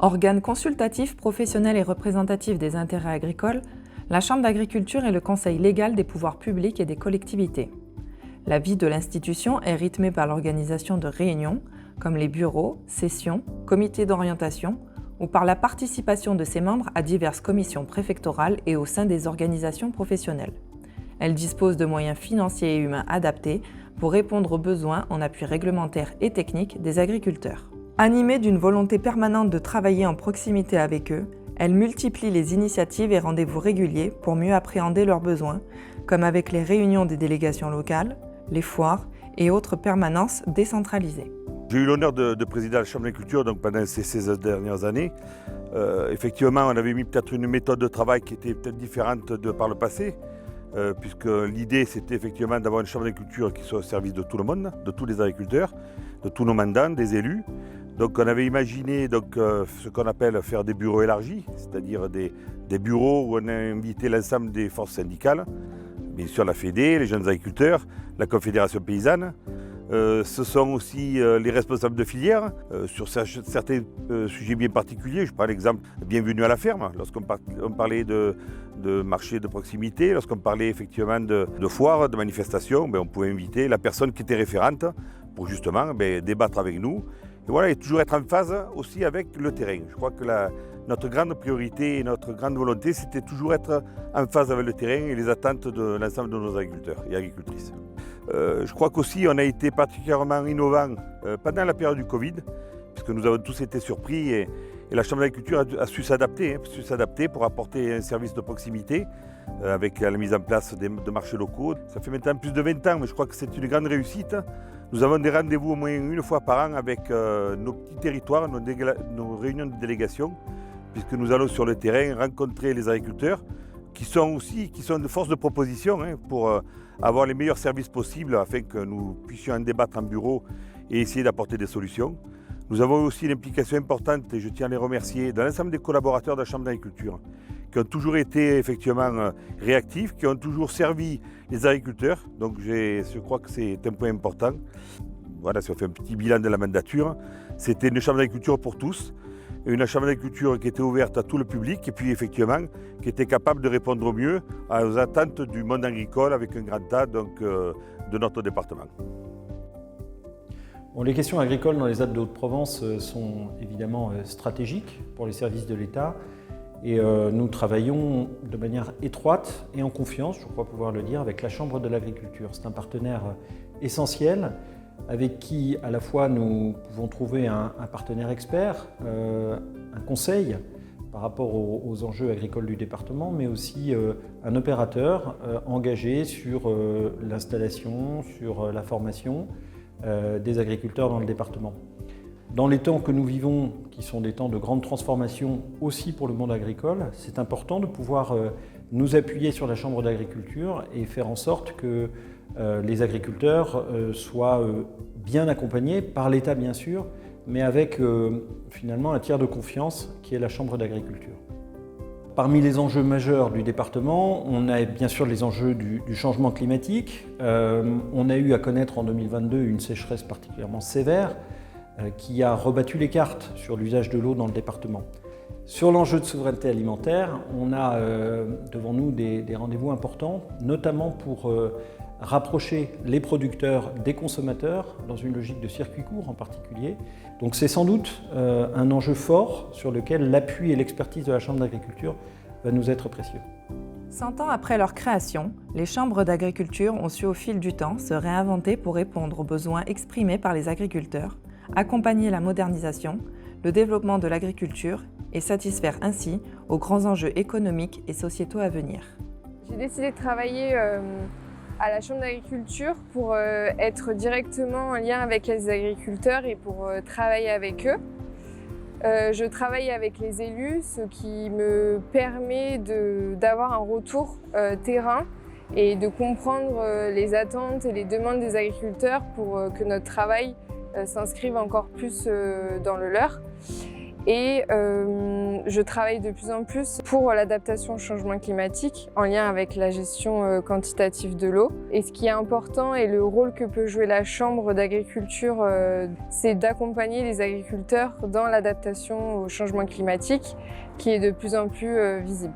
Organe consultatif, professionnel et représentatif des intérêts agricoles, la Chambre d'agriculture est le conseil légal des pouvoirs publics et des collectivités. La vie de l'institution est rythmée par l'organisation de réunions, comme les bureaux, sessions, comités d'orientation, ou par la participation de ses membres à diverses commissions préfectorales et au sein des organisations professionnelles. Elle dispose de moyens financiers et humains adaptés pour répondre aux besoins en appui réglementaire et technique des agriculteurs. Animée d'une volonté permanente de travailler en proximité avec eux, elle multiplie les initiatives et rendez-vous réguliers pour mieux appréhender leurs besoins, comme avec les réunions des délégations locales, les foires et autres permanences décentralisées. J'ai eu l'honneur de présider la Chambre d'agriculture pendant ces 16 dernières années. Effectivement, on avait mis peut-être une méthode de travail qui était peut-être différente par le passé, puisque l'idée c'était effectivement d'avoir une Chambre d'agriculture qui soit au service de tout le monde, de tous les agriculteurs, de tous nos mandants, des élus. Donc on avait imaginé ce qu'on appelle faire des bureaux élargis, c'est-à-dire des bureaux où on a invité l'ensemble des forces syndicales, bien sûr la Fédé, les jeunes agriculteurs, la Confédération paysanne. Ce sont aussi les responsables de filière sur certains sujets bien particuliers. Je prends l'exemple Bienvenue à la ferme, lorsqu'on parlait de marché de proximité, lorsqu'on parlait effectivement de foires, de manifestations, on pouvait inviter la personne qui était référente pour justement débattre avec nous. Et voilà, et toujours être en phase aussi avec le terrain. Je crois que notre grande priorité et notre grande volonté, c'était toujours être en phase avec le terrain et les attentes de l'ensemble de nos agriculteurs et agricultrices. Je crois qu'aussi on a été particulièrement innovants pendant la période du Covid, puisque nous avons tous été surpris et la Chambre d'agriculture a su s'adapter pour apporter un service de proximité avec la mise en place de marchés locaux. Ça fait maintenant plus de 20 ans, mais je crois que c'est une grande réussite. Nous avons des rendez-vous au moins une fois par an avec nos petits territoires, nos réunions de délégation, puisque nous allons sur le terrain rencontrer les agriculteurs qui sont de force de proposition pour avoir les meilleurs services possibles afin que nous puissions en débattre en bureau et essayer d'apporter des solutions. Nous avons aussi une implication importante, et je tiens à les remercier, de l'ensemble des collaborateurs de la Chambre d'agriculture, qui ont toujours été effectivement réactifs, qui ont toujours servi les agriculteurs. Donc je crois que c'est un point important. Voilà, si on fait un petit bilan de la mandature, c'était une Chambre d'agriculture pour tous, une Chambre d'agriculture qui était ouverte à tout le public et puis effectivement qui était capable de répondre au mieux aux attentes du monde agricole avec un grand A de notre département. Bon, les questions agricoles dans les Alpes de Haute-Provence sont évidemment stratégiques pour les services de l'État et nous travaillons de manière étroite et en confiance, je crois pouvoir le dire, avec la Chambre de l'agriculture. C'est un partenaire essentiel avec qui à la fois nous pouvons trouver un partenaire expert, un conseil par rapport aux enjeux agricoles du département, mais aussi un opérateur engagé sur l'installation, sur la formation des agriculteurs dans le département. Dans les temps que nous vivons, qui sont des temps de grande transformation aussi pour le monde agricole, c'est important de pouvoir nous appuyer sur la Chambre d'agriculture et faire en sorte que les agriculteurs soient bien accompagnés par l'État bien sûr, mais avec finalement un tiers de confiance qui est la Chambre d'agriculture. Parmi les enjeux majeurs du département, on a bien sûr les enjeux du changement climatique. On a eu à connaître en 2022 une sécheresse particulièrement sévère qui a rebattu les cartes sur l'usage de l'eau dans le département. Sur l'enjeu de souveraineté alimentaire, on a devant nous des rendez-vous importants, notamment pour rapprocher les producteurs des consommateurs dans une logique de circuit court en particulier. Donc c'est sans doute un enjeu fort sur lequel l'appui et l'expertise de la Chambre d'agriculture va nous être précieux. 100 ans après leur création, les chambres d'agriculture ont su au fil du temps se réinventer pour répondre aux besoins exprimés par les agriculteurs, accompagner la modernisation, le développement de l'agriculture et satisfaire ainsi aux grands enjeux économiques et sociétaux à venir. J'ai décidé de travailler à la Chambre d'agriculture pour être directement en lien avec les agriculteurs et pour travailler avec eux. Je travaille avec les élus, ce qui me permet d'avoir un retour terrain et de comprendre les attentes et les demandes des agriculteurs pour que notre travail s'inscrive encore plus dans le leur. Et je travaille de plus en plus pour l'adaptation au changement climatique en lien avec la gestion quantitative de l'eau. Et ce qui est important et le rôle que peut jouer la Chambre d'agriculture, c'est d'accompagner les agriculteurs dans l'adaptation au changement climatique qui est de plus en plus visible.